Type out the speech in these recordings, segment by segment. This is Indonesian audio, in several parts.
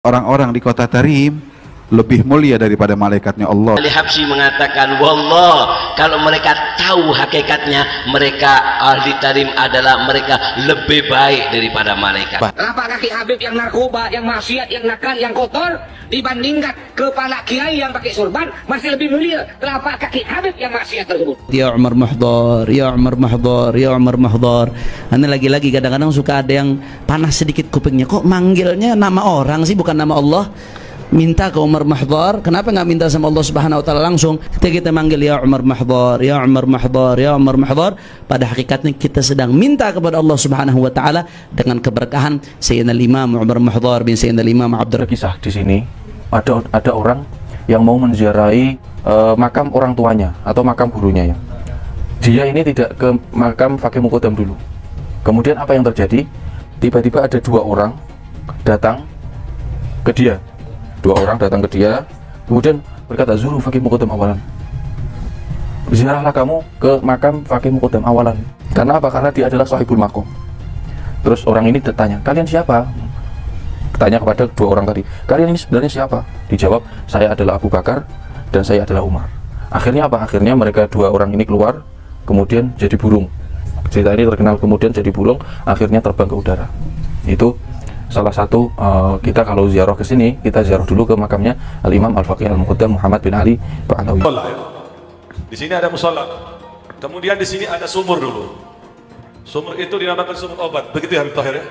Orang-orang di kota Tarim lebih mulia daripada malaikatnya Allah. Ali Habsyi mengatakan, wallah, kalau mereka tahu hakikatnya, mereka ahli Tarim adalah mereka lebih baik daripada malaikat. Kenapa kaki Habib yang narkoba, yang maksiat, yang nakal, yang kotor dibandingkan kepala kiai yang pakai surban masih lebih mulia? Kenapa kaki Habib yang maksiat tersebut? Ya Umar Mahdhar, ya Umar Mahdhar, ya Umar Mahdhar. Ini lagi-lagi kadang-kadang suka ada yang panas sedikit kupingnya. Kok manggilnya nama orang sih, bukan nama Allah? Minta ke Umar Mahdhar, kenapa nggak minta sama Allah Subhanahu wa taala langsung? Ketika kita manggil ya Umar Mahdhar, ya Umar Mahdhar, ya Umar Mahdhar, pada hakikatnya kita sedang minta kepada Allah Subhanahu wa taala dengan keberkahan Sayyidina Imam Umar Mahdhar bin Sayyidina Imam Abdur. Kisah di sini ada orang yang mau menziarahi makam orang tuanya atau makam gurunya ya. Dia ini tidak ke makam Fakih Muqaddam dulu. Kemudian apa yang terjadi? Tiba-tiba ada dua orang datang ke dia. Kemudian berkata, Zuru Fakih Muqaddam awalan, ziarahlah kamu ke makam Fakih Muqaddam awalan. Karena apa? Karena dia adalah sahibul makom. Terus orang ini bertanya, kalian siapa? Tanya kepada dua orang tadi, kalian ini sebenarnya siapa? Dijawab, saya adalah Abu Bakar dan saya adalah Umar. Akhirnya apa? Akhirnya mereka dua orang ini keluar, kemudian jadi burung. Cerita ini terkenal, kemudian jadi burung, akhirnya terbang ke udara. Itu salah satu kita kalau ziarah ke sini, kita ziarah dulu ke makamnya Al-Imam Al-Faqih Al-Muqaddam Muhammad bin Ali Ba'alawi. Di sini ada musola. Kemudian di sini ada sumur dulu. Sumur itu dinamakan sumur obat. Begitu ya Habib Tahir ya.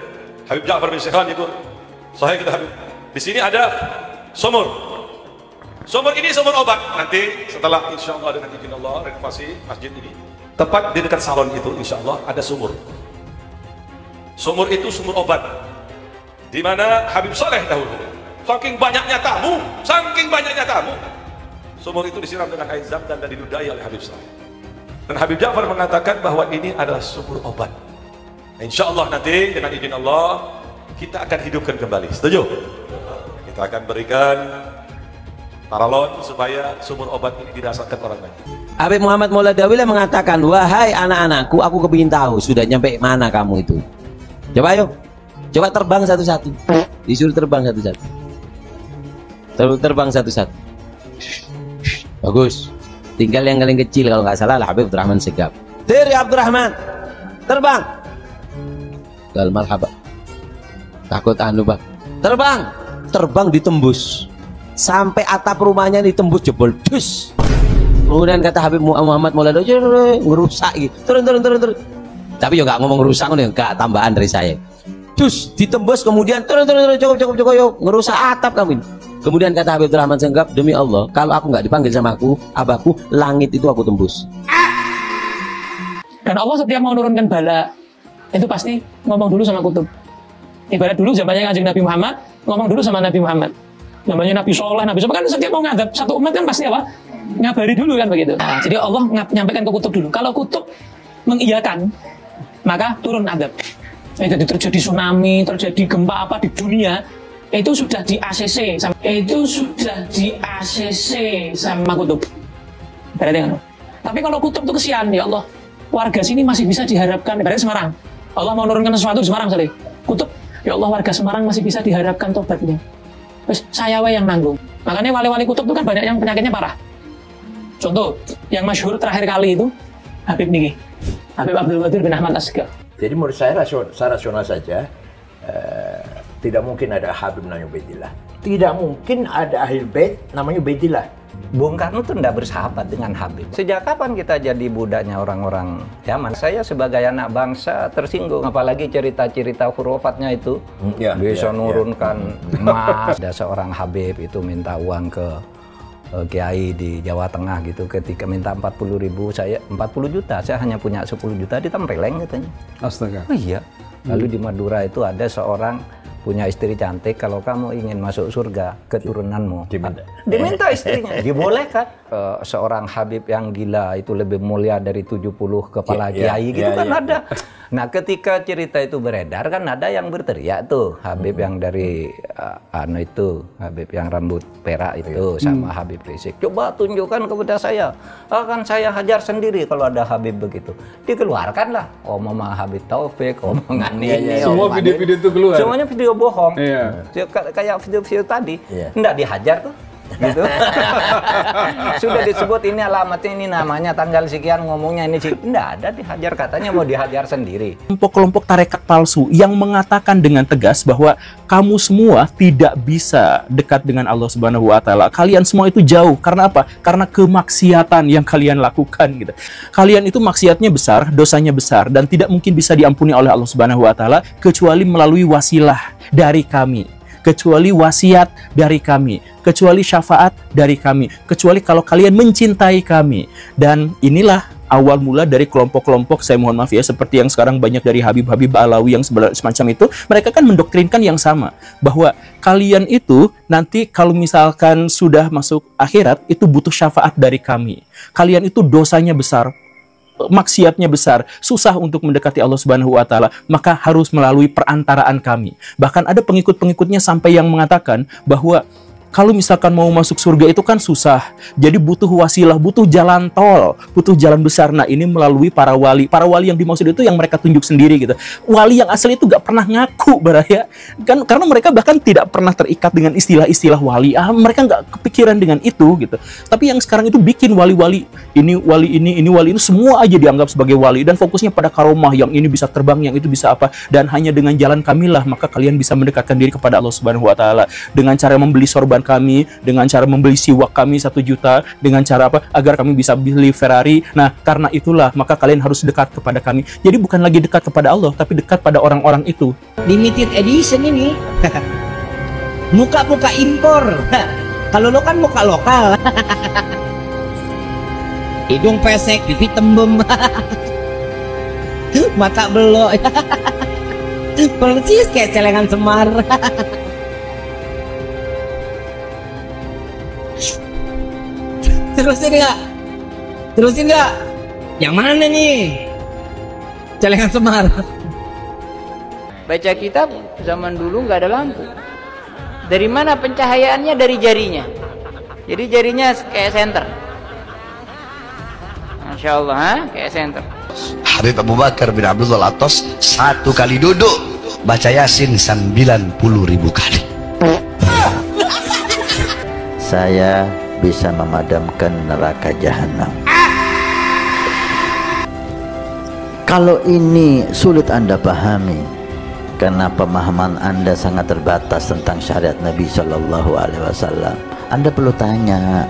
Habib Ja'far bin Syekhan itu sahih kita Habib. Di sini ada sumur. Sumur ini sumur obat. Nanti setelah insyaallah dengan izin Allah renovasi masjid ini, tepat di dekat salon itu insyaallah ada sumur. Sumur itu sumur obat. Di mana Habib Saleh dahulu, saking banyaknya tamu, sumur itu disiram dengan air zam-zam dan diludahi oleh Habib Saleh. Dan Habib Ja'far mengatakan bahwa ini adalah sumur obat. Insya Allah nanti dengan izin Allah kita akan hidupkan kembali. Setuju? Kita akan berikan paralon supaya sumur obat ini dirasakan orang banyak. Habib Muhammad Mauladawilah mengatakan, wahai anak-anakku, aku kepingin tahu sudah nyampe mana kamu itu. Coba yuk. Coba terbang satu-satu. Disuruh terbang satu-satu. Terbang satu-satu. Bagus. Tinggal yang paling kecil kalau nggak salah lah Habib Abdurrahman Segaf. Diri Abdurrahman, terbang. Gal marhaba. Takut anu bang. Terbang ditembus. Sampai atap rumahnya ditembus jebol. Dus. Kemudian kata Habib Muhammad Maulana, ngerusak gitu. Turun. Tapi ya nggak ngomong rusak, nggak tambahan dari saya. Terus ditembus, kemudian turun cukup yuk, ngerusak atap kamu ini. Kemudian kata Habib Rahman Senggap, demi Allah, kalau aku nggak dipanggil sama abahku, langit itu aku tembus. Dan Allah setiap mau menurunkan bala, itu pasti ngomong dulu sama kutub. Ibarat dulu zamannya Kanjeng Nabi Muhammad, ngomong dulu sama Nabi Muhammad. Namanya Nabi Soleh, Nabi Soleh kan setiap mau ngadap satu umat kan pasti apa? Ngabari dulu kan begitu. Nah, jadi Allah menyampaikan ke kutub dulu. Kalau kutub mengiyakan, maka turun adab. Jadi terjadi tsunami, terjadi gempa apa di dunia, itu sudah di ACC sama kutub. Berarti kan? Tapi kalau kutub itu kesian, ya Allah, warga sini masih bisa diharapkan. Berarti Semarang, Allah mau menurunkan sesuatu di Semarang, misalnya kutub, ya Allah, warga Semarang masih bisa diharapkan tobatnya. Terus saya yang nanggung. Makanya wali-wali kutub itu kan banyak yang penyakitnya parah. Contoh, yang masyhur terakhir kali itu Habib Niki, Habib Abdul Qadir bin Ahmad Asghar. Jadi menurut saya rasional saja, tidak mungkin ada Habib namanya Ubaidillah. Tidak mungkin ada Ahlul Bait namanya Ubaidillah. Bung Karno itu tidak bersahabat dengan Habib. Sejak kapan kita jadi budaknya orang-orang zaman? Saya sebagai anak bangsa tersinggung, apalagi cerita-cerita hurufatnya itu bisa nurunkan emas. Ada seorang Habib itu minta uang ke Kiai di Jawa Tengah gitu, ketika minta 40.000, saya 40 juta, saya hanya punya 10 juta, ditempeleng katanya. Astaga. Oh iya. Lalu di Madura itu ada seorang punya istri cantik, kalau kamu ingin masuk surga, keturunanmu diminta istrinya, dibolehkan. Seorang Habib yang gila itu lebih mulia dari 70 kepala kiai gitu kan ada. Nah, ketika cerita itu beredar kan ada yang berteriak tuh, Habib yang dari Habib yang rambut perak itu sama Habib Rizik. Coba tunjukkan kepada saya. Akan saya hajar sendiri kalau ada Habib begitu. Dikeluarkanlah omongan Habib Taufik, omongan ini. Semua video-video itu keluar. Semuanya video bohong. Iya. Kayak video-video tadi. Enggak dihajar tuh. Gitu. Sudah disebut ini alamatnya, ini namanya, tanggal sekian, ngomongnya ini sih. Enggak ada dihajar, katanya mau dihajar sendiri. Kelompok-kelompok tarekat palsu yang mengatakan dengan tegas bahwa kamu semua tidak bisa dekat dengan Allah Subhanahu wa taala. Kalian semua itu jauh. Karena apa? Karena kemaksiatan yang kalian lakukan gitu. Kalian itu maksiatnya besar, dosanya besar dan tidak mungkin bisa diampuni oleh Allah Subhanahu wa taala kecuali melalui wasilah dari kami. Kecuali wasiat dari kami, kecuali syafaat dari kami, kecuali kalau kalian mencintai kami. Dan inilah awal mula dari kelompok-kelompok, saya mohon maaf ya, seperti yang sekarang banyak dari Habib-Habib Alawi yang semacam itu. Mereka kan mendoktrinkan yang sama, bahwa kalian itu nanti kalau misalkan sudah masuk akhirat, itu butuh syafaat dari kami. Kalian itu dosanya besar, maksiatnya besar, susah untuk mendekati Allah Subhanahu wa taala, maka harus melalui perantaraan kami. Bahkan ada pengikut-pengikutnya sampai yang mengatakan bahwa kalau misalkan mau masuk surga itu kan susah, jadi butuh wasilah, butuh jalan tol, butuh jalan besar. Nah, ini melalui para wali. Para wali yang dimaksud itu yang mereka tunjuk sendiri gitu. Wali yang asli itu gak pernah ngaku, Baraya. Kan karena mereka bahkan tidak pernah terikat dengan istilah-istilah wali. Mereka gak kepikiran dengan itu gitu. Tapi yang sekarang itu bikin wali-wali, ini wali ini wali ini, semua aja dianggap sebagai wali dan fokusnya pada karomah, yang ini bisa terbang, yang itu bisa apa. Dan hanya dengan jalan kamilah maka kalian bisa mendekatkan diri kepada Allah Subhanahu wa taala, dengan cara membeli sorban kami, dengan cara membeli siwak kami 1 juta, dengan cara apa agar kami bisa beli Ferrari. Nah, karena itulah maka kalian harus dekat kepada kami. Jadi bukan lagi dekat kepada Allah, tapi dekat pada orang-orang itu. Limited edition ini. Muka-muka impor. Kalau lo kan muka lokal. Hidung pesek, pipi tembem. Mata belok. Persis kayak celengan Semar. Terusin nggak? Yang mana nih? Celengan Semar. Baca kitab zaman dulu nggak ada lampu. Dari mana pencahayaannya? Dari jarinya. Jadi jarinya kayak senter. Masya Allah, kayak senter. Habib Abu Bakar bin Abdullah Al-Attas 1 kali duduk baca Yasin 90.000 kali. Saya bisa memadamkan neraka jahanam. Kalau ini sulit Anda pahami karena pemahaman Anda sangat terbatas tentang syariat Nabi Shallallahu Alaihi Wasallam, Anda perlu tanya.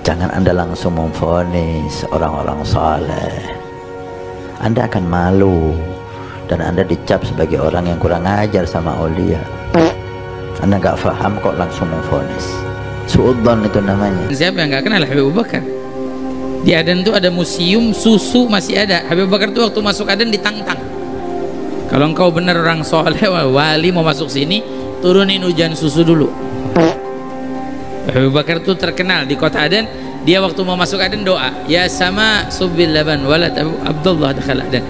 Jangan Anda langsung memvonis orang-orang saleh. Anda akan malu dan Anda dicap sebagai orang yang kurang ajar sama aulia. Anda nggak paham kok langsung memvonis. Suudzon itu namanya. Siapa yang nggak kenal Habib Abu Bakar? Di Aden itu ada museum susu, masih ada. Habib Abu Bakar itu waktu masuk Aden ditantang. Kalau engkau benar orang soleh wali mau masuk sini, turunin hujan susu dulu. Habib Abu Bakar itu terkenal di kota Aden. Dia waktu mau masuk Aden doa, ya sama subil laban walad Abdullah dakhala Aden.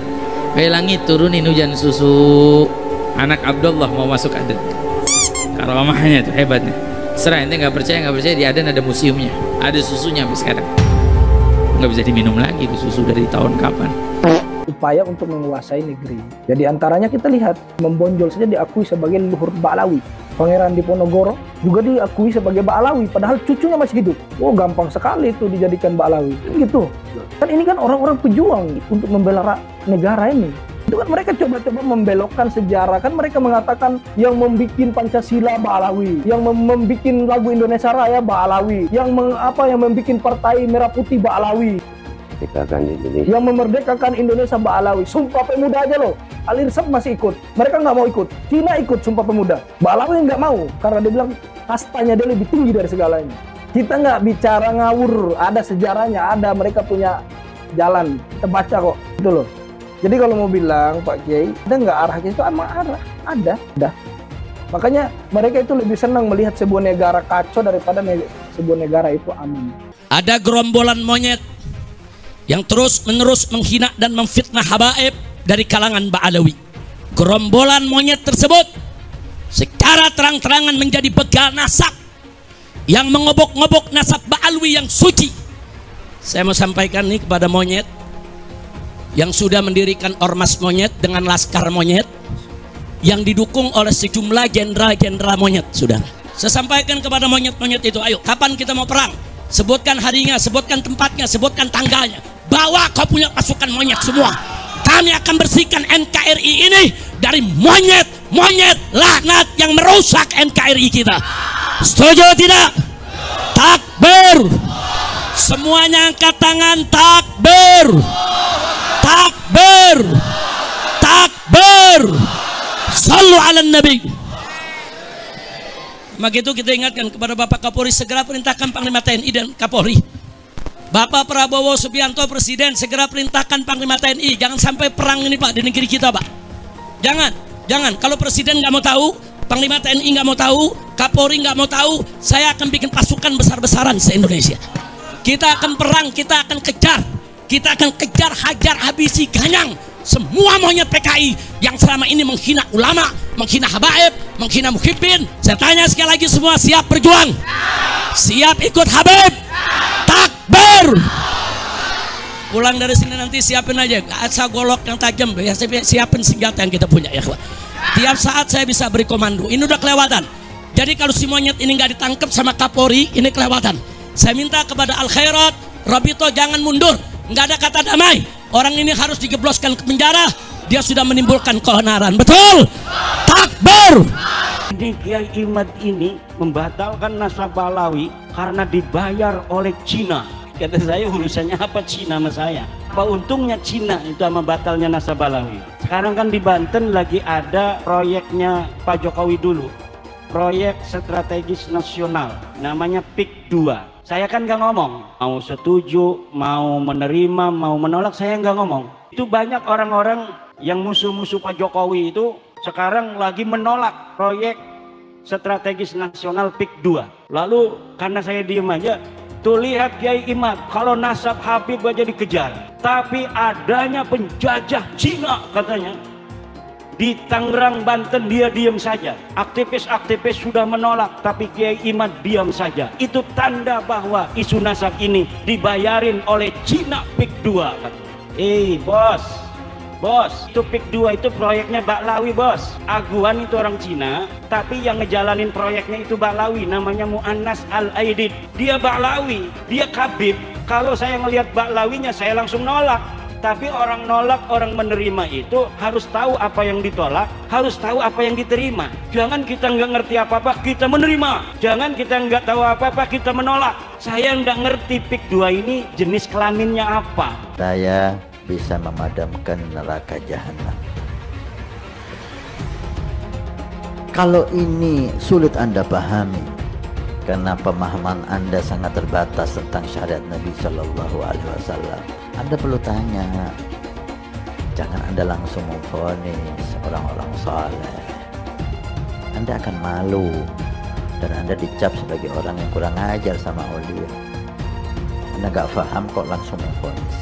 Wahai langit turunin hujan susu. Anak Abdullah mau masuk Aden. Karamahnya itu hebatnya. Serah, ente nggak percaya di Aden ada museumnya, ada susunya sampai sekarang. Nggak bisa diminum lagi itu susu dari tahun kapan. Upaya untuk menguasai negeri. Jadi antaranya kita lihat Membonjol saja diakui sebagai leluhur Ba'alawi. Pangeran Diponegoro juga diakui sebagai Ba'alawi, padahal cucunya masih hidup. Oh, gampang sekali itu dijadikan Ba'alawi. Gitu. Kan ini kan orang-orang pejuang untuk membela negara ini. Itu kan mereka coba-coba membelokkan sejarah. Kan mereka mengatakan yang membuat Pancasila Ba'alawi, yang membuat lagu Indonesia Raya Ba'alawi, yang membuat Partai Merah Putih Ba'alawi, yang memerdekakan Indonesia Ba'alawi. Sumpah Pemuda aja loh, Al-Irsad masih ikut, mereka nggak mau ikut. Cina ikut Sumpah Pemuda, Ba'alawi nggak mau karena dia bilang kastanya dia lebih tinggi dari segalanya. Kita nggak bicara ngawur, ada sejarahnya, ada, mereka punya jalan, kita baca kok, gitu loh. Jadi kalau mau bilang Pak Kiai, ada nggak arah itu? Emang arah, ada. Makanya mereka itu lebih senang melihat sebuah negara kacau daripada sebuah negara itu aman. Ada gerombolan monyet yang terus-menerus menghina dan memfitnah habaib, dari kalangan Ba'alawi. Gerombolan monyet tersebut secara terang-terangan menjadi begal nasab yang mengobok-ngobok nasab Ba'alawi yang suci. Saya mau sampaikan nih kepada monyet yang sudah mendirikan ormas monyet dengan laskar monyet yang didukung oleh sejumlah jenderal-jenderal monyet, saudara. Saya sampaikan kepada monyet-monyet itu, ayo, kapan kita mau perang? Sebutkan harinya, sebutkan tempatnya, sebutkan tanggalnya. Bawa kau punya pasukan monyet semua. Kami akan bersihkan NKRI ini dari monyet laknat yang merusak NKRI kita. Setuju tidak? Takbir. Semuanya angkat tangan. Takbir. Takbir. Takbir. Sallu ala Nabi. Maka itu kita ingatkan kepada Bapak Kapolri, segera perintahkan Panglima TNI dan Kapolri. Bapak Prabowo Subianto Presiden, segera perintahkan Panglima TNI. Jangan sampai perang ini Pak di negeri kita Pak. Jangan. Kalau Presiden nggak mau tahu, Panglima TNI nggak mau tahu, Kapolri nggak mau tahu, saya akan bikin pasukan besar-besaran se-Indonesia. Kita akan perang, kita akan kejar, hajar, habisi, ganyang semua monyet PKI yang selama ini menghina ulama, menghina habaib, menghina muhibbin. Saya tanya sekali lagi, semua siap berjuang? Siap ikut Habib? Takbir. Pulang dari sini nanti siapin aja asa golok yang tajam, ya, siapin senjata yang kita punya ya. Tiap saat saya bisa beri komando. Ini udah kelewatan. Jadi kalau si monyet ini nggak ditangkap sama Kapolri, ini kelewatan. Saya minta kepada Al Khairat, Rabito jangan mundur. Nggak ada kata damai. Orang ini harus dijebloskan ke penjara. Dia sudah menimbulkan keonaran. Betul? Takbir. Ini Kiai Imad ini membatalkan nasab Ba'alawi karena dibayar oleh Cina. Kata saya, urusannya apa Cina sama saya? Apa untungnya Cina itu sama batalnya nasab Ba'alawi? Sekarang kan di Banten lagi ada proyeknya Pak Jokowi dulu, proyek strategis nasional, namanya PIK 2. Saya kan nggak ngomong, mau setuju, mau menerima, mau menolak, saya nggak ngomong. Itu banyak orang-orang yang musuh-musuh Pak Jokowi itu sekarang lagi menolak proyek strategis nasional PIK 2. Lalu karena saya diem aja, tuh lihat Kiai Imad, kalau nasab Habib aja dikejar. Tapi adanya penjajah Cina katanya di Tangerang, Banten, dia diam saja. Aktivis-aktivis sudah menolak, tapi Kiai Imad diam saja. Itu tanda bahwa isu nasab ini dibayarin oleh Cina PIK 2. Bos, itu PIK 2 itu proyeknya Ba'alawi bos. Aguan itu orang Cina, tapi yang ngejalanin proyeknya itu Ba'alawi, namanya Mu'annas Al-Aidid. Dia Ba'alawi, dia Kabib. Kalau saya ngelihat Ba'alawinya, saya langsung nolak. Tapi orang nolak, orang menerima itu harus tahu apa yang ditolak, harus tahu apa yang diterima. Jangan kita nggak ngerti apa-apa, kita menerima. Jangan kita nggak tahu apa-apa, kita menolak. Saya nggak ngerti PIK 2 ini jenis kelaminnya apa. Saya bisa memadamkan neraka jahanam. Kalau ini sulit Anda pahami, karena pemahaman Anda sangat terbatas tentang syariat Nabi Shallallahu Alaihi Wasallam, Anda perlu tanya. Jangan Anda langsung memvonis orang-orang saleh. Anda akan malu dan Anda dicap sebagai orang yang kurang ajar sama aulia. Anda gak paham kok langsung memvonis.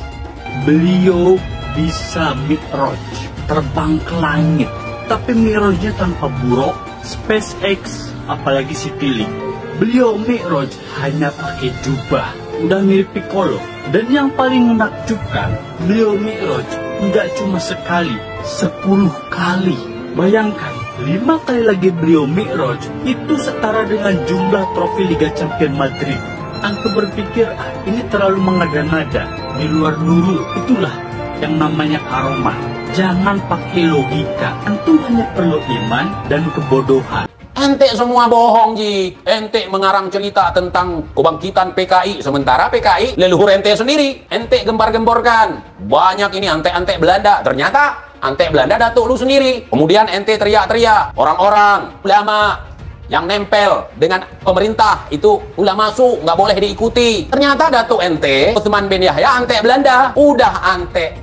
Beliau bisa mi'raj, terbang ke langit, tapi mi'rajnya tanpa buruk, SpaceX, apalagi Citylink. Beliau mi'raj hanya pakai jubah, udah mirip Piccolo. Dan yang paling menakjubkan, beliau mi'raj nggak cuma sekali, 10 kali. Bayangkan, 5 kali lagi beliau mi'raj, itu setara dengan jumlah trofi Liga Champions Madrid. Antum berpikir, ini terlalu mengada-ngada, di luar nurul. Itulah yang namanya karomah. Jangan pakai logika, antum hanya perlu iman dan kebodohan. Ente semua bohong Ji. Ente mengarang cerita tentang kebangkitan PKI, sementara PKI leluhur ente sendiri. Ente gembar-gemborkan banyak ini ante-ante Belanda. Ternyata ante Belanda datuk lu sendiri. Kemudian ente teriak-teriak, orang-orang ulama yang nempel dengan pemerintah itu ulama su, nggak boleh diikuti. Ternyata datuk ente Utsman bin Yahya ante Belanda. Udah ante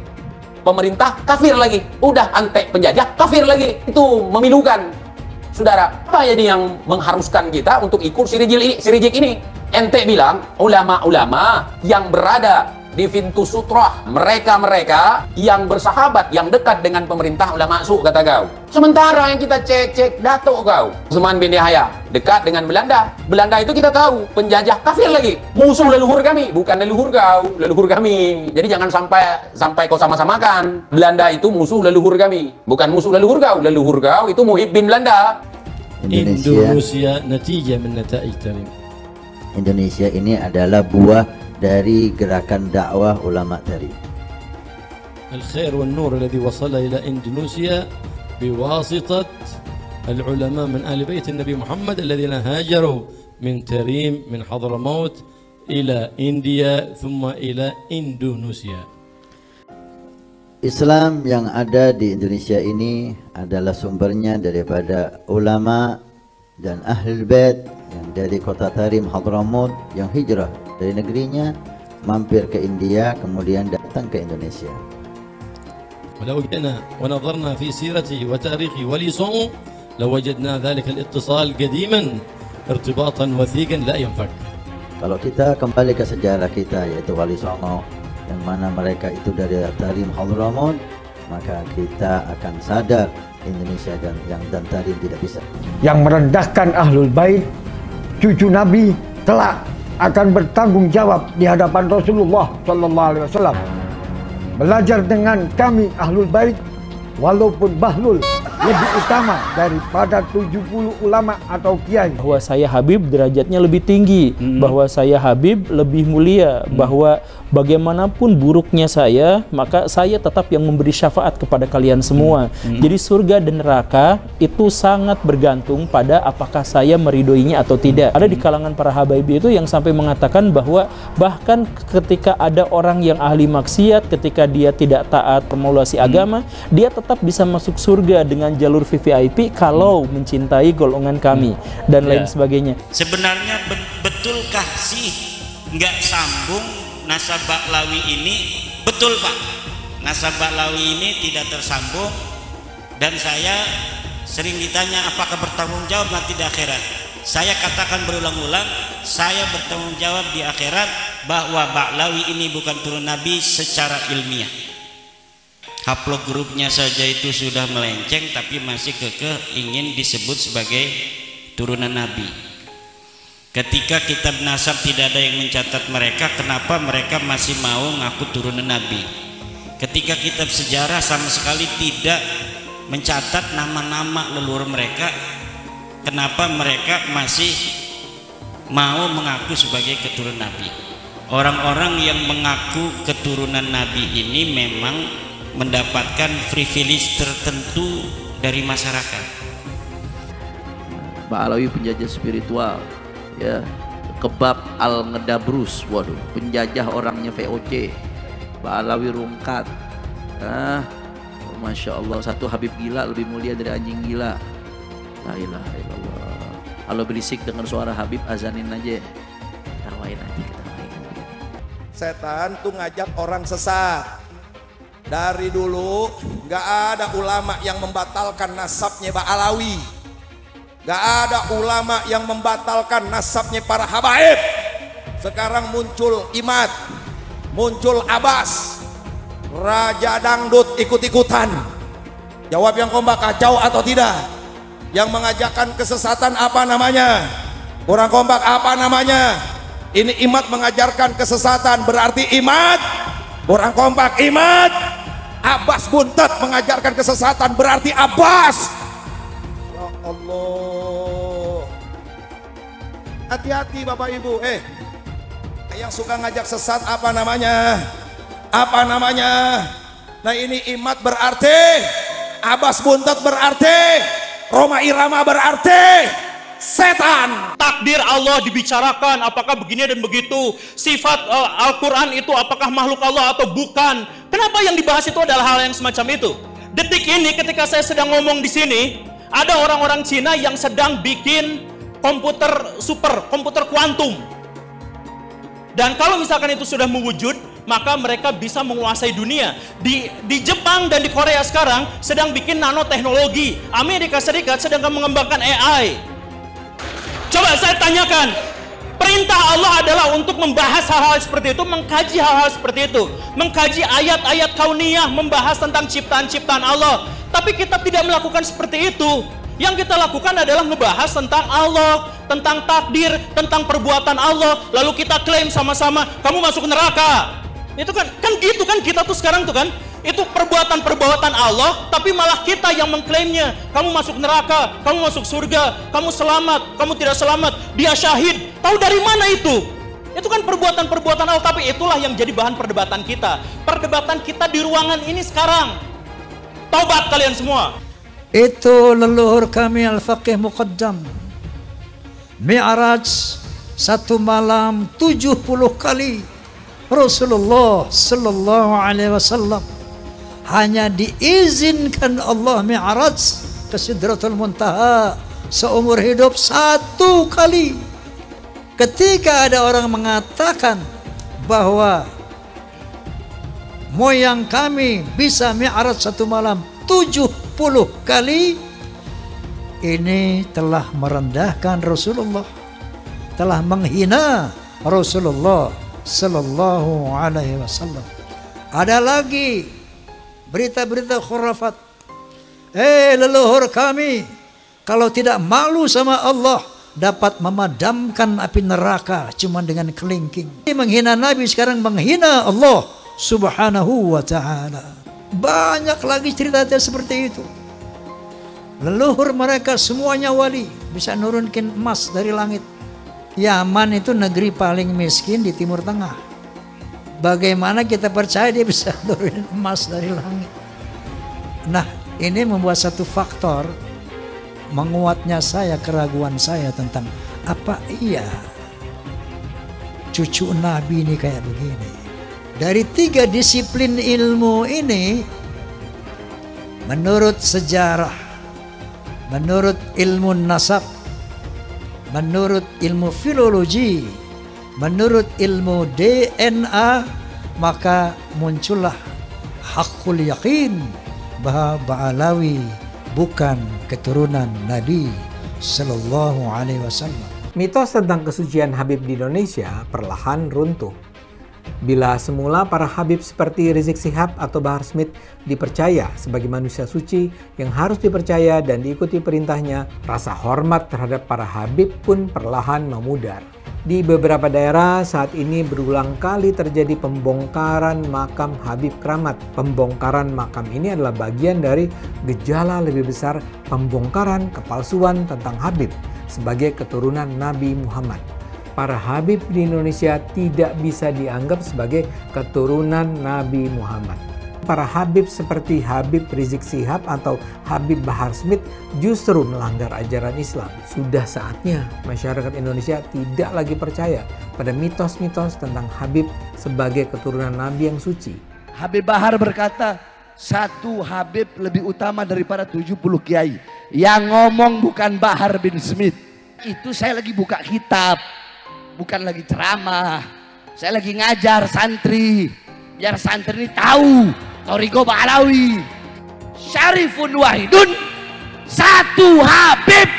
pemerintah kafir lagi, udah ante penjajah kafir lagi. Itu memilukan. Saudara, apa jadi yang mengharuskan kita untuk ikut sirijik ini? Ente bilang ulama-ulama yang berada di pintu sutroh mereka-mereka yang bersahabat, yang dekat dengan pemerintah ulama su, kata kau. Sementara yang kita cek Datuk kau, Utsman bin Yahya, dekat dengan Belanda. Belanda itu kita tahu penjajah kafir lagi, musuh leluhur kami, bukan leluhur kau, leluhur kami. Jadi jangan sampai kau sama-samakan. Belanda itu musuh leluhur kami, bukan musuh leluhur kau. Leluhur kau itu muhibbin Belanda. Indonesia natijah min nataij Tarim. Indonesia ini adalah buah dari gerakan dakwah ulama Tarim. الخير والنور الذي وصل إلى إندونيسيا بواسطة العلماء من آل بيت النبي محمد الذين هاجروا من تريم من حضرموت إلى إنديا ثم إلى إندونيسيا. Islam yang ada di Indonesia ini adalah sumbernya daripada ulama dan ahlul bait yang dari kota Tarim Hadramaut yang hijrah dari negerinya mampir ke India kemudian datang ke Indonesia. ولو جئنا ونظرنا في سيرته وتاريخه ولسانه لوجدنا ذلك الاتصال قديما ارتباطا وثيقا لا ينفك. Kalau kita kembali ke sejarah kita yaitu Wali Songo yang mana mereka itu dari Tarim Hadramaut, maka kita akan sadar Indonesia dan Tarim tidak bisa. Yang merendahkan ahlul bait, cucu Nabi, kelak akan bertanggung jawab di hadapan Rasulullah Sallallahu Alaihi Wasallam. Belajar dengan kami ahlul bait, walaupun Bahlul lebih utama daripada 70 ulama atau kiai. Bahwa saya Habib derajatnya lebih tinggi, bahwa saya Habib lebih mulia, bahwa bagaimanapun buruknya saya, maka saya tetap yang memberi syafaat kepada kalian semua. Jadi surga dan neraka itu sangat bergantung pada apakah saya meridoinya atau tidak. Ada di kalangan para habaib itu yang sampai mengatakan bahwa bahkan ketika ada orang yang ahli maksiat, ketika dia tidak taat formulasi agama, dia tetap bisa masuk surga dengan jalur VVIP kalau mencintai golongan kami dan lain sebagainya. Sebenarnya betulkah sih nggak sambung nasab Ba'lawi ini? Betul Pak, nasab Ba'lawi ini tidak tersambung, dan saya sering ditanya apakah bertanggung jawab nanti di akhirat. Saya katakan berulang-ulang, saya bertanggung jawab di akhirat bahwa Ba'lawi ini bukan turun Nabi secara ilmiah. Haplog grupnya saja itu sudah melenceng, tapi masih kekeh ingin disebut sebagai turunan Nabi. Ketika kitab nasab tidak ada yang mencatat mereka, kenapa mereka masih mau ngaku turunan Nabi? Ketika kitab sejarah sama sekali tidak mencatat nama-nama leluhur mereka, kenapa mereka masih mau mengaku sebagai keturunan Nabi? Orang-orang yang mengaku keturunan Nabi ini memang mendapatkan privilege tertentu dari masyarakat. Ba'lawi penjajah spiritual, ya, kebab al-ngedabrus, waduh, penjajah orangnya VOC, Ba'lawi rungkat, Masya Allah, satu Habib gila lebih mulia dari anjing gila. La ilaha illallah. Kalau berisik dengan suara Habib, azanin aja, ketawain aja, ketawain. Setan tuh ngajak orang sesat. Dari dulu gak ada ulama yang membatalkan nasabnya Ba'lawi, gak ada ulama yang membatalkan nasabnya para habaib. Sekarang muncul Imad, muncul Abbas, Raja Dangdut ikut-ikutan. Jawab yang kompak, kacau atau tidak? Yang mengajakkan kesesatan apa namanya? Kurang kompak apa namanya? Ini Imad mengajarkan kesesatan, berarti Imad. Kurang kompak, Imad. Abbas buntet mengajarkan kesesatan, berarti Abbas. Ya Allah, hati-hati Bapak Ibu. Yang suka ngajak sesat apa namanya? Apa namanya? Nah ini Imad berarti, Abbas buntet berarti, Roma Irama berarti setan. Takdir Allah dibicarakan, apakah begini dan begitu. Sifat Al-Quran itu apakah makhluk Allah atau bukan. Kenapa yang dibahas itu adalah hal yang semacam itu? Detik ini ketika saya sedang ngomong di sini, ada orang-orang Cina yang sedang bikin komputer super, komputer kuantum. Dan kalau misalkan itu sudah mewujud, maka mereka bisa menguasai dunia. Di Jepang dan di Korea sekarang sedang bikin nanoteknologi. Amerika Serikat sedang mengembangkan AI. Coba saya tanyakan, Perintah Allah adalah untuk membahas hal-hal seperti itu, mengkaji hal-hal seperti itu, mengkaji ayat-ayat kauniyah, membahas tentang ciptaan-ciptaan Allah. Tapi kita tidak melakukan seperti itu. Yang kita lakukan adalah ngebahas tentang Allah, tentang takdir, tentang perbuatan Allah, lalu kita klaim sama-sama, kamu masuk neraka. Itu kan gitu kan kita tuh sekarang tuh kan. Itu perbuatan-perbuatan Allah, tapi malah kita yang mengklaimnya. Kamu masuk neraka, kamu masuk surga, kamu selamat, kamu tidak selamat, dia syahid. Tahu dari mana itu? Itu kan perbuatan-perbuatan Allah, tapi itulah yang jadi bahan perdebatan kita. Perdebatan kita di ruangan ini sekarang. Taubat kalian semua. Itu leluhur kami Al-Faqih Muqaddam. Mi'raj satu malam 70 kali. Rasulullah sallallahu alaihi wasallam hanya diizinkan Allah Mi'raj ke Sidratul Muntaha seumur hidup 1 kali. Ketika ada orang mengatakan bahwa moyang kami bisa Mi'raj 1 malam 70 kali, ini telah merendahkan Rasulullah, telah menghina Rasulullah sallallahu alaihi wasallam. Ada lagi berita-berita khurafat. Leluhur kami kalau tidak malu sama Allah dapat memadamkan api neraka cuma dengan kelingking. Menghina Nabi sekarang menghina Allah subhanahu wa ta'ala. Banyak lagi cerita seperti itu. Leluhur mereka semuanya wali, bisa nurunkan emas dari langit. Yaman itu negeri paling miskin di Timur Tengah. Bagaimana kita percaya dia bisa turunin emas dari langit? Nah, ini membuat satu faktor menguatnya saya, keraguan saya tentang apa iya cucu Nabi ini kayak begini. Dari 3 disiplin ilmu ini, menurut sejarah, menurut ilmu nasab, menurut ilmu filologi, menurut ilmu DNA, maka muncullah hakul yakin bahwa Ba'alawi bukan keturunan Nabi Sallallahu Alaihi Wasallam. Mitos tentang kesucian Habib di Indonesia perlahan runtuh. Bila semula para Habib seperti Rizik Syihab atau Bahar Smith dipercaya sebagai manusia suci yang harus dipercaya dan diikuti perintahnya, rasa hormat terhadap para Habib pun perlahan memudar. Di beberapa daerah saat ini berulang kali terjadi pembongkaran makam Habib Keramat. Pembongkaran makam ini adalah bagian dari gejala lebih besar pembongkaran kepalsuan tentang Habib sebagai keturunan Nabi Muhammad. Para Habib di Indonesia tidak bisa dianggap sebagai keturunan Nabi Muhammad. Para Habib seperti Habib Rizik Syihab atau Habib Bahar Smith justru melanggar ajaran Islam. Sudah saatnya masyarakat Indonesia tidak lagi percaya pada mitos-mitos tentang Habib sebagai keturunan Nabi yang suci. Habib Bahar berkata, satu Habib lebih utama daripada 70 kiai. Yang ngomong bukan Bahar bin Smith. Itu saya lagi buka kitab, bukan lagi ceramah. Saya lagi ngajar santri, biar santri ini tahu Thariqah Ba'alawi syarifun wahidun, satu Habib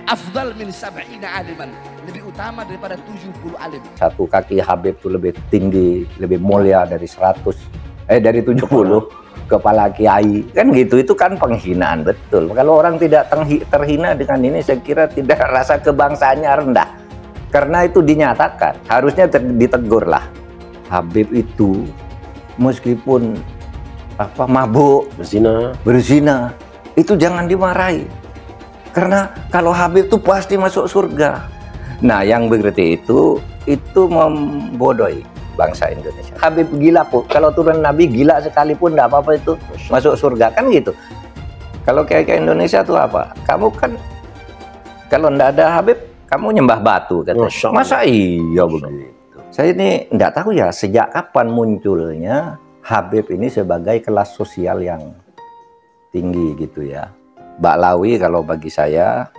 afdal min 70 aliman, lebih utama daripada 70 alim. Satu kaki Habib itu lebih tinggi, lebih mulia dari 70 kepala kiai, kan gitu. Itu kan penghinaan betul. Kalau orang tidak terhina dengan ini, saya kira tidak, rasa kebangsaannya rendah. Karena itu dinyatakan, harusnya ditegur lah. Habib itu meskipun mabuk, berzina, itu jangan dimarahi. Karena kalau Habib itu pasti masuk surga. Nah, yang begitu itu membodohi bangsa Indonesia. Habib gila pun, kalau turun Nabi gila sekalipun tidak apa-apa, itu masuk surga, kan gitu. Kalau kayak Indonesia tuh apa? Kamu kan kalau tidak ada Habib, kamu nyembah batu, katanya. Masa iya begitu? Saya ini tidak tahu ya sejak kapan munculnya Habib ini sebagai kelas sosial yang tinggi gitu ya. Ba'alawi kalau bagi saya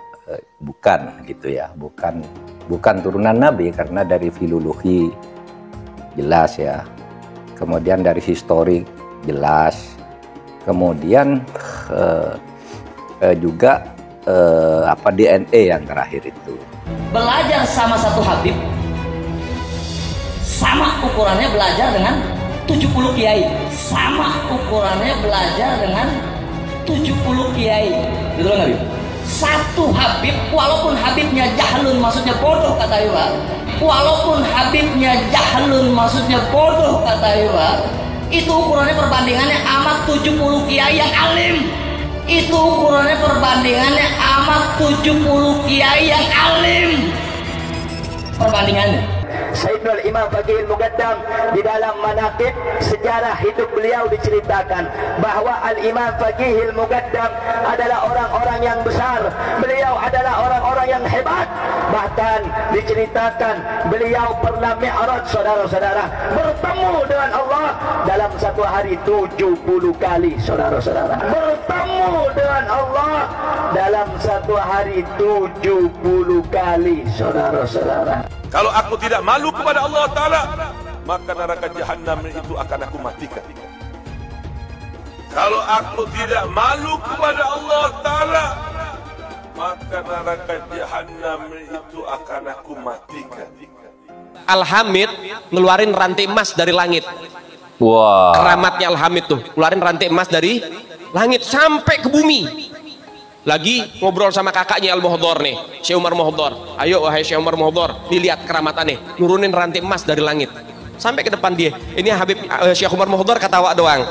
bukan gitu ya, bukan turunan Nabi, karena dari filologi jelas ya, kemudian dari historik jelas, kemudian juga DNA yang terakhir itu. belajar sama satu Habib sama ukurannya belajar dengan 70 kiai, sama ukurannya belajar dengan 70 kiai, gitu loh Habib. Satu Habib, walaupun Habibnya jahlun, maksudnya bodoh kata Iwa, walaupun Habibnya jahlun, maksudnya bodoh kata Iwa, itu ukurannya perbandingannya amat 70 kiai yang alim. Itu ukurannya perbandingannya amat 70 kiai yang alim. Perbandingannya. Sayyidul Imam Faqihil Muqaddam di dalam manaqib sejarah hidup beliau diceritakan bahwa Al-Imam Faqihil Muqaddam adalah orang-orang yang besar, beliau adalah orang-orang yang hebat. Bahkan diceritakan beliau pernah mi'raj, saudara-saudara, bertemu dengan Allah dalam satu hari 70 kali, saudara-saudara. Bertemu dengan Allah dalam satu hari 70 kali, saudara-saudara. Kalau aku tidak malu kepada Allah Ta'ala, maka neraka jahanam itu akan aku matikan. Kalau aku tidak malu kepada Allah Ta'ala, maka neraka jahanam itu akan aku matikan. Al-Hamid ngeluarin rantai emas dari langit. Wah. Keramatnya Al-Hamid tuh, ngeluarin rantai emas dari langit sampai ke bumi. Lagi ngobrol sama kakaknya Al-Muhdhar nih, Syekh Umar Muhdhar. Ayo wahai Syekh Umar Muhdhar, dilihat keramatannya, nurunin rantai emas dari langit sampai ke depan dia. Ini Habib Syekh Umar Muhdhar ketawa doang.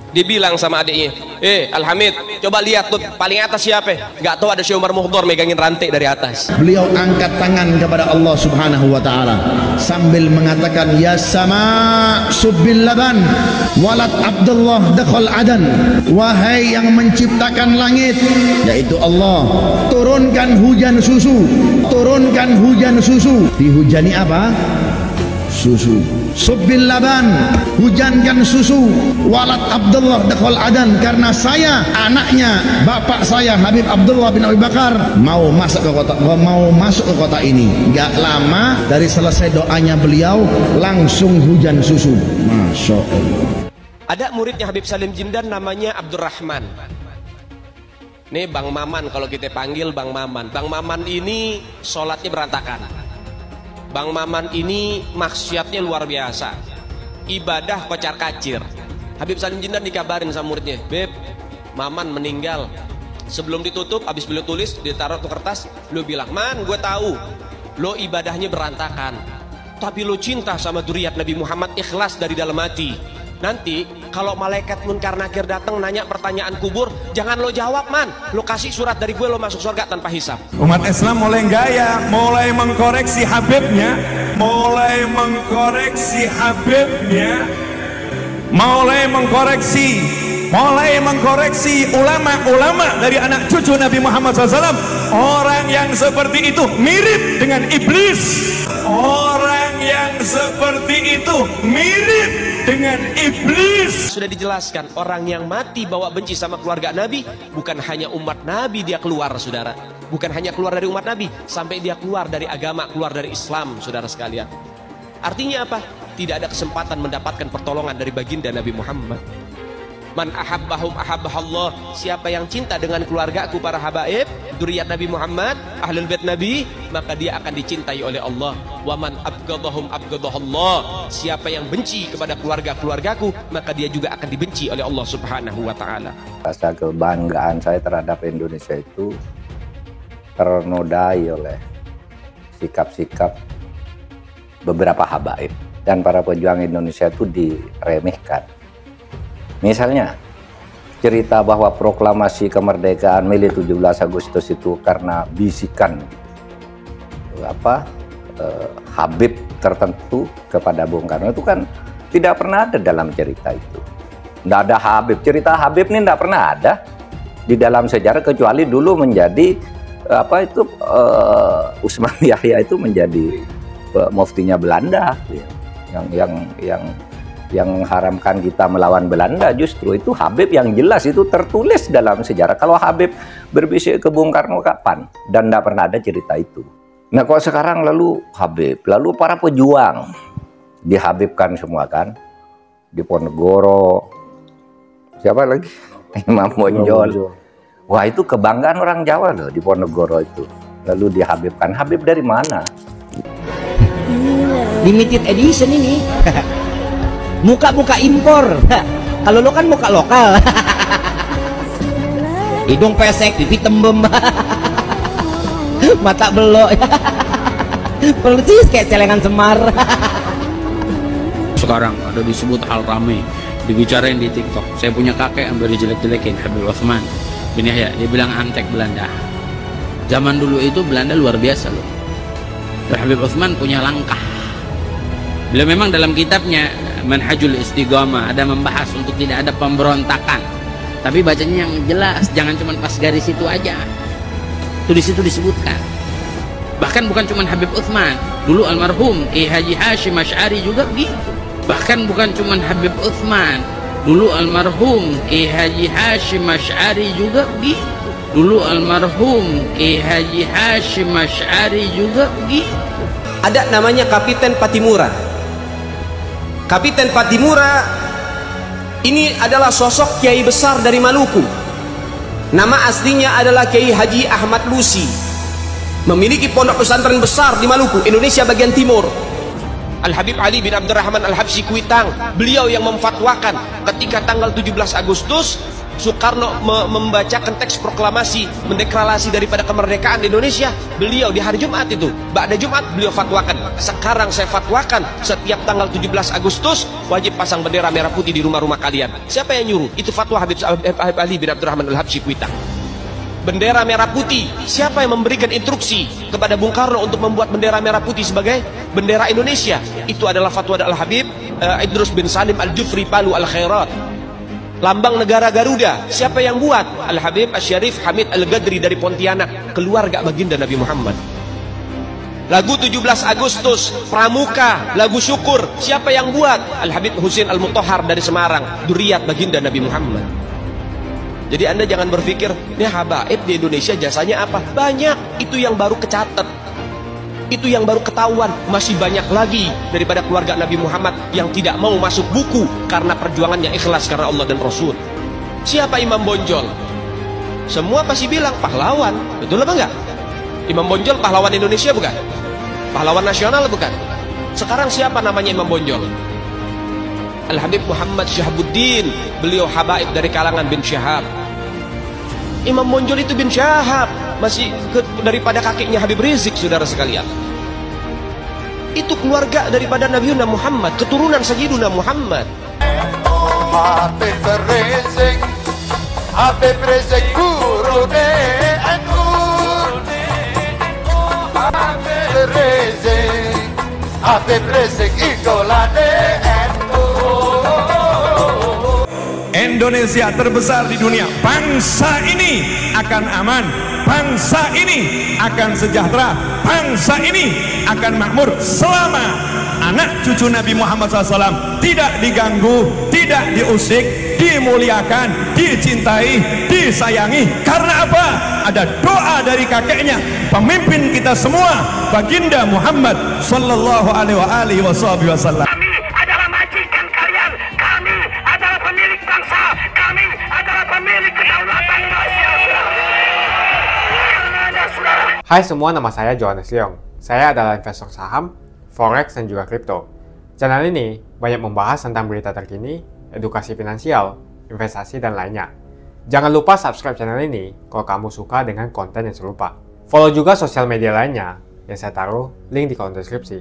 Dia bilang sama adiknya, Al-Hamid, coba lihat tuh paling atas siapa? Gak tahu ada Syekh Umar Muhdhar megangin rantai dari atas. Beliau angkat tangan kepada Allah Subhanahu wa Ta'ala sambil mengatakan, ya sama subbil laban walat Abdullah dakhal adan. Wahai yang menciptakan langit, yaitu Allah, turunkan hujan susu. Turunkan hujan susu. Dihujani apa? Susu. Subbil laban, hujankan susu. Walat Abdullah dakhal adan, karena saya anaknya bapak saya Habib Abdullah bin Abi Bakar mau masuk ke kota ini. Gak lama dari selesai doanya beliau langsung hujan susu. Masya Allah. Ada muridnya Habib Salim Jindan namanya Abdurrahman. Nih Bang Maman, kalau kita panggil Bang Maman. Bang Maman ini sholatnya berantakan. Bang Maman ini maksiatnya luar biasa, ibadah kocar kacir. Habib Salim Jindan dikabarin sama muridnya, Beb, Maman meninggal. Sebelum ditutup, habis beliau tulis, ditaruh tuh kertas, beliau bilang, Man, gue tahu lo ibadahnya berantakan, tapi lo cinta sama dzurriyyat Nabi Muhammad, ikhlas dari dalam hati. Nanti kalau malaikat munkar nakir datang nanya pertanyaan kubur, jangan lo jawab, Man, lo kasih surat dari gue, lo masuk surga tanpa hisab. Umat Islam mulai gaya, mulai mengkoreksi Habibnya, mulai mengkoreksi Habibnya, mulai mengkoreksi ulama-ulama dari anak cucu Nabi Muhammad SAW. Orang yang seperti itu mirip dengan iblis. Orang yang seperti itu mirip dengan iblis. Sudah dijelaskan, orang yang mati bawa benci sama keluarga Nabi, bukan hanya umat Nabi dia keluar, saudara. Bukan hanya keluar dari umat Nabi, sampai dia keluar dari agama, keluar dari Islam, saudara sekalian. Artinya apa? Tidak ada kesempatan mendapatkan pertolongan dari baginda Nabi Muhammad. Man ahabbahum ahabbahallah. Siapa yang cinta dengan keluargaku para habaib, dzurriyyat Nabi Muhammad, ahlul bait Nabi, maka dia akan dicintai oleh Allah. Wa man abghadahum abghadahallah. Siapa yang benci kepada keluargaku, maka dia juga akan dibenci oleh Allah Subhanahu wa taala. Rasa kebanggaan saya terhadap Indonesia itu ternodai oleh sikap-sikap beberapa habaib dan para pejuang Indonesia itu diremehkan. Misalnya cerita bahwa proklamasi kemerdekaan Mei 17 Agustus itu karena bisikan Habib tertentu kepada Bung Karno, itu kan tidak pernah ada dalam cerita itu. Tidak ada Habib, cerita Habib ini tidak pernah ada di dalam sejarah, kecuali dulu menjadi Usman Yahya itu menjadi muftinya Belanda yang mengharamkan kita melawan Belanda. Justru itu Habib yang jelas itu tertulis dalam sejarah. Kalau Habib berbisik ke Bung Karno kapan? Dan tidak pernah ada cerita itu. Nah kok sekarang lalu Habib, lalu para pejuang dihabibkan semua kan? Diponegoro, siapa lagi? Imam Bonjol. Wah itu kebanggaan orang Jawa loh, Diponegoro itu. lalu dihabibkan. Habib dari mana? Limited edition ini. Muka-muka impor. Kalau lo kan muka lokal. Hidung pesek, pipi tembem. Mata belok. Persis kayak celengan Semar. Sekarang ada disebut hal rame, dibicarain di TikTok. Saya punya kakek yang baru jelek-jelekin, Habib Utsman bin Yahya. Dia bilang antek Belanda. Zaman dulu itu Belanda luar biasa loh. Habib Utsman punya langkah. Beliau memang dalam kitabnya Manhajul Istiqamah ada membahas untuk tidak ada pemberontakan. Tapi bacanya yang jelas, jangan cuma pas garis itu aja. Itu di situ disebutkan. Bahkan bukan cuma Habib Utsman, dulu almarhum Kiai Haji Hashim Asy'ari juga begitu. Bahkan bukan cuma Habib Utsman, dulu almarhum Kiai Haji Hashim Asy'ari juga begitu. Dulu almarhum Kiai Haji Hashim Asy'ari juga begitu. Ada namanya Kapiten Patimura. Kapiten Patimura ini adalah sosok kiai besar dari Maluku. Nama aslinya adalah Kiai Haji Ahmad Lusi. Memiliki pondok pesantren besar di Maluku, Indonesia bagian timur. Al-Habib Ali bin Abdurrahman Al-Habsyi Kuitang, beliau yang memfatwakan ketika tanggal 17 Agustus Soekarno membacakan teks proklamasi mendeklarasi daripada kemerdekaan di Indonesia. Beliau di hari Jumat itu, ba'da Jumat beliau fatwakan, sekarang saya fatwakan setiap tanggal 17 Agustus wajib pasang bendera merah putih di rumah-rumah kalian. Siapa yang nyuruh? Itu fatwa Habib Ali bin Abdurrahman Al-Habsyi Kuitang. Bendera merah putih, siapa yang memberikan instruksi kepada Bung Karno untuk membuat bendera merah putih sebagai bendera Indonesia? Itu adalah fatwa Al-Habib Idrus bin Salim Al-Jufri Palu Al-Khairat. Lambang negara Garuda, siapa yang buat? Al-Habib Asy-Syarif Hamid Al-Gadri dari Pontianak, keluarga baginda Nabi Muhammad. Lagu 17 Agustus, Pramuka, lagu syukur, siapa yang buat? Al-Habib Husain Al-Mutahhar dari Semarang, dzurriyyah baginda Nabi Muhammad. Jadi Anda jangan berpikir, ini habaib di Indonesia jasanya apa? Banyak, itu yang baru kecatat. Itu yang baru ketahuan. Masih banyak lagi daripada keluarga Nabi Muhammad yang tidak mau masuk buku karena perjuangannya ikhlas karena Allah dan Rasul. Siapa Imam Bonjol? Semua pasti bilang pahlawan. Betul apa enggak? Imam Bonjol pahlawan Indonesia bukan? Pahlawan nasional bukan? Sekarang siapa namanya Imam Bonjol? Al-Habib Muhammad Syahabuddin. Beliau habaib dari kalangan bin Syahab. Imam Bonjol itu bin Syahab, masih daripada kakeknya Habib Rizik, saudara sekalian. Itu keluarga daripada Nabi Muhammad, keturunan Sayyiduna Muhammad. Habib Rizik, Habib Rizik gurune aku. Habib Rizik, Habib Rizik idolane aku. Indonesia terbesar di dunia. Bangsa ini akan aman, bangsa ini akan sejahtera, bangsa ini akan makmur selama anak cucu Nabi Muhammad SAW tidak diganggu, tidak diusik, dimuliakan, dicintai, disayangi. Karena apa? Ada doa dari kakeknya, pemimpin kita semua, baginda Muhammad Sallallahu Alaihi Wasallam. Hai semua, nama saya Johannes Leong. Saya adalah investor saham, forex, dan juga kripto. Channel ini banyak membahas tentang berita terkini, edukasi finansial, investasi, dan lainnya. Jangan lupa subscribe channel ini kalau kamu suka dengan konten yang serupa. Follow juga sosial media lainnya yang saya taruh link di kolom deskripsi.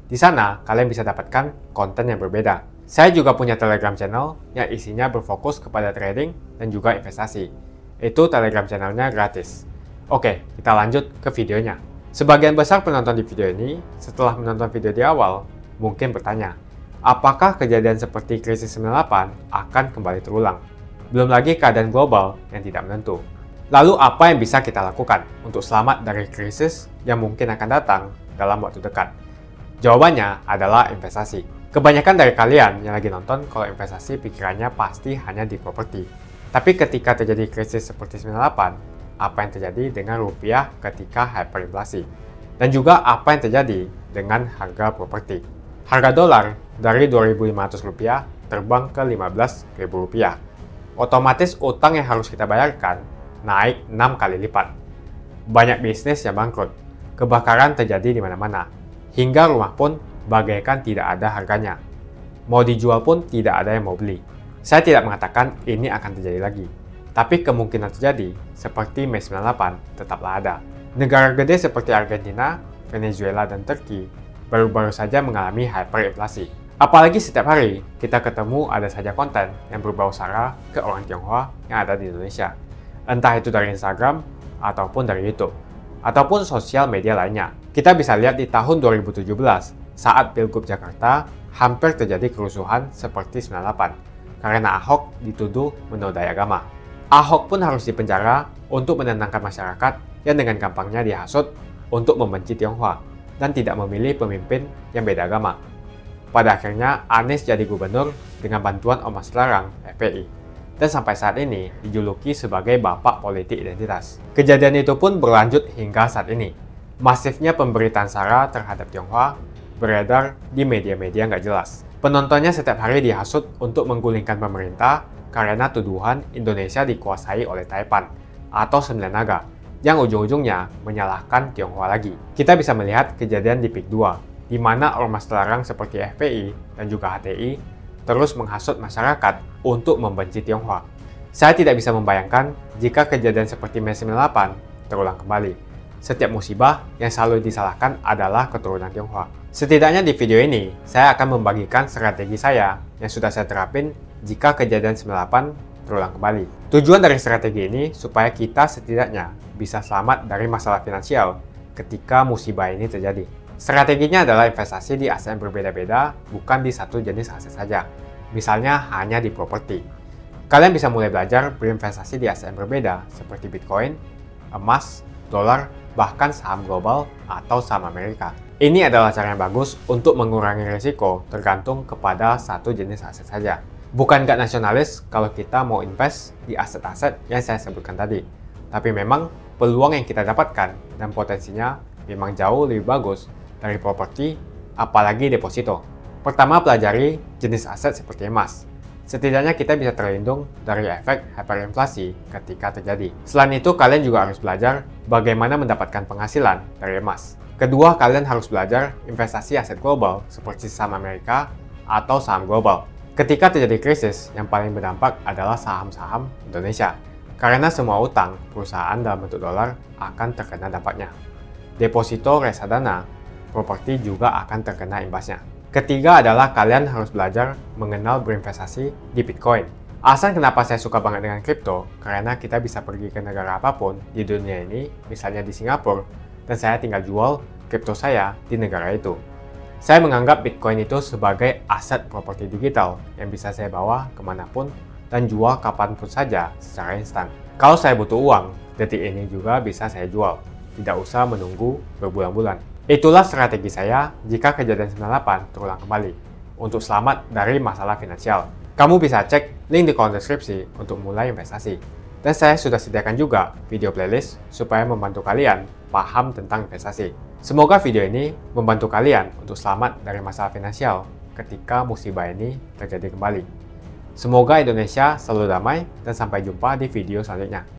Di sana kalian bisa dapatkan konten yang berbeda. Saya juga punya Telegram channel yang isinya berfokus kepada trading dan juga investasi. Itu Telegram channelnya gratis. Oke, kita lanjut ke videonya. Sebagian besar penonton di video ini, setelah menonton video di awal, mungkin bertanya, apakah kejadian seperti krisis 98 akan kembali terulang? Belum lagi keadaan global yang tidak menentu. Lalu apa yang bisa kita lakukan untuk selamat dari krisis yang mungkin akan datang dalam waktu dekat? Jawabannya adalah investasi. Kebanyakan dari kalian yang lagi nonton kalau investasi pikirannya pasti hanya di properti. Tapi ketika terjadi krisis seperti 98, apa yang terjadi dengan rupiah ketika hyperinflasi, dan juga apa yang terjadi dengan harga properti. Harga dolar dari 2.500 rupiah terbang ke 15.000 rupiah. Otomatis utang yang harus kita bayarkan naik 6 kali lipat. Banyak bisnis yang bangkrut, kebakaran terjadi di mana-mana, hingga rumah pun bagaikan tidak ada harganya. Mau dijual pun tidak ada yang mau beli. Saya tidak mengatakan ini akan terjadi lagi, tapi kemungkinan terjadi seperti Mei 98 tetaplah ada. Negara gede seperti Argentina, Venezuela, dan Turki baru-baru saja mengalami hyperinflasi. Apalagi setiap hari kita ketemu ada saja konten yang berbau sara ke orang Tionghoa yang ada di Indonesia. Entah itu dari Instagram, ataupun dari YouTube, ataupun sosial media lainnya. Kita bisa lihat di tahun 2017, saat Pilgub Jakarta, hampir terjadi kerusuhan seperti 98, karena Ahok dituduh menodai agama. Ahok pun harus dipenjara untuk menenangkan masyarakat yang dengan gampangnya dihasut untuk membenci Tionghoa dan tidak memilih pemimpin yang beda agama. Pada akhirnya, Anies jadi gubernur dengan bantuan Ormas Terlarang FPI. Dan sampai saat ini dijuluki sebagai bapak politik identitas. Kejadian itu pun berlanjut hingga saat ini. Masifnya pemberitaan sara terhadap Tionghoa beredar di media-media nggak jelas. Penontonnya setiap hari dihasut untuk menggulingkan pemerintah karena tuduhan Indonesia dikuasai oleh Taipan atau Sembilan Naga, yang ujung-ujungnya menyalahkan Tionghoa lagi. Kita bisa melihat kejadian di PIK 2, di mana ormas terlarang seperti FPI dan juga HTI terus menghasut masyarakat untuk membenci Tionghoa. Saya tidak bisa membayangkan jika kejadian seperti Mei 98 terulang kembali. Setiap musibah yang selalu disalahkan adalah keturunan Tionghoa. Setidaknya di video ini, saya akan membagikan strategi saya yang sudah saya terapin jika kejadian 98 terulang kembali. Tujuan dari strategi ini supaya kita setidaknya bisa selamat dari masalah finansial ketika musibah ini terjadi. Strateginya adalah investasi di aset yang berbeda-beda, bukan di satu jenis aset saja. Misalnya hanya di properti. Kalian bisa mulai belajar berinvestasi di aset yang berbeda seperti Bitcoin, emas, dolar, bahkan saham global atau saham Amerika. Ini adalah cara yang bagus untuk mengurangi risiko tergantung kepada satu jenis aset saja. Bukan nggak nasionalis kalau kita mau invest di aset-aset yang saya sebutkan tadi. Tapi memang peluang yang kita dapatkan dan potensinya memang jauh lebih bagus dari properti, apalagi deposito. Pertama, pelajari jenis aset seperti emas. Setidaknya kita bisa terlindung dari efek hyperinflasi ketika terjadi. Selain itu, kalian juga harus belajar bagaimana mendapatkan penghasilan dari emas. Kedua, kalian harus belajar investasi aset global seperti saham Amerika atau saham global. Ketika terjadi krisis, yang paling berdampak adalah saham-saham Indonesia. Karena semua utang perusahaan dalam bentuk dolar akan terkena dampaknya. Deposito, reksadana, properti juga akan terkena imbasnya. Ketiga adalah kalian harus belajar mengenal berinvestasi di Bitcoin. Alasan kenapa saya suka banget dengan kripto, karena kita bisa pergi ke negara apapun di dunia ini, misalnya di Singapura, dan saya tinggal jual kripto saya di negara itu. Saya menganggap Bitcoin itu sebagai aset properti digital yang bisa saya bawa kemanapun dan jual kapanpun saja secara instan. Kalau saya butuh uang, detik ini juga bisa saya jual. Tidak usah menunggu berbulan-bulan. Itulah strategi saya jika kejadian 98 terulang kembali, untuk selamat dari masalah finansial. Kamu bisa cek link di kolom deskripsi untuk mulai investasi. Dan saya sudah sediakan juga video playlist supaya membantu kalian paham tentang investasi. Semoga video ini membantu kalian untuk selamat dari masalah finansial ketika musibah ini terjadi kembali. Semoga Indonesia selalu damai dan sampai jumpa di video selanjutnya.